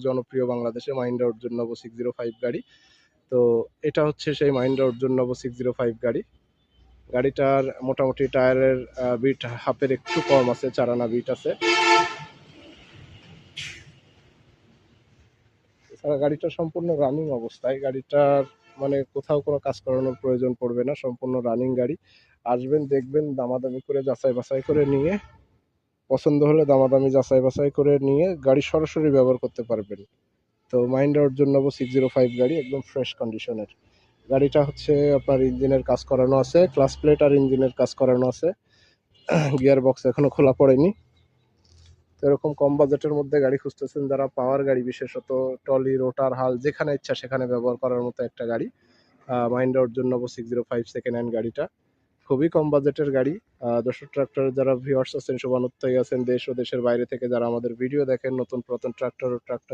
জনপ্রিয় বাংলাদেশে মাহিন্দ্রা অর্জুন নব 605 গাড়ি। তো এটা হচ্ছে সেই মাহিন্দ্রা অর্জুন নব 605 গাড়ি। গাড়িটার মোটামুটি টায়ারের বিট হাফের একটু কম আছে, 4 আনা বিট আছে। এছাড়া গাড়িটা সম্পূর্ণ রানিং অবস্থায়, গাড়িটার মানে কোথাও কোনো কাজ করানোর প্রয়োজন পড়বে না, সম্পূর্ণ রানিং গাড়ি। আসবেন, দেখবেন, দামাদামি করে যাচাই বাছাই করে নিয়ে পছন্দ হলে দামাদামি যাচাই বাছাই করে নিয়ে গাড়ি সরাসরি ব্যবহার করতে পারবেন। তো মাহিন্দ্রা অর্জুন নব 605 গাড়ি একদম ফ্রেশ কন্ডিশনের। গাড়িটা হচ্ছে আপনার ইঞ্জিনের কাজ করানো আছে, ক্লাস প্লেট আর ইঞ্জিনের কাজ করানো আছে। গিয়ার বক্স এখনো খোলা পড়েনি। তো এরকম কম বাজেটের মধ্যে গাড়ি খুঁজতেছেন যারা, পাওয়ার গাড়ি, বিশেষত টলি, রোটার, হাল যেখানে ইচ্ছা সেখানে ব্যবহার করার মতো একটা গাড়ি, মাহিন্দ্রা অর্জুন নব 605 সেকেন্ড হ্যান্ড গাড়িটা খুবই কম বাজেটের গাড়ি। দর্শক ট্রাক্টরের যারা ভিউয়ার্স আছেন, শুভানুত্তই আছেন, দেশ ও দেশের বাইরে থেকে যারা আমাদের ভিডিও দেখেন, নতুন পুরাতন ট্রাক্টর ও ট্রাক্টর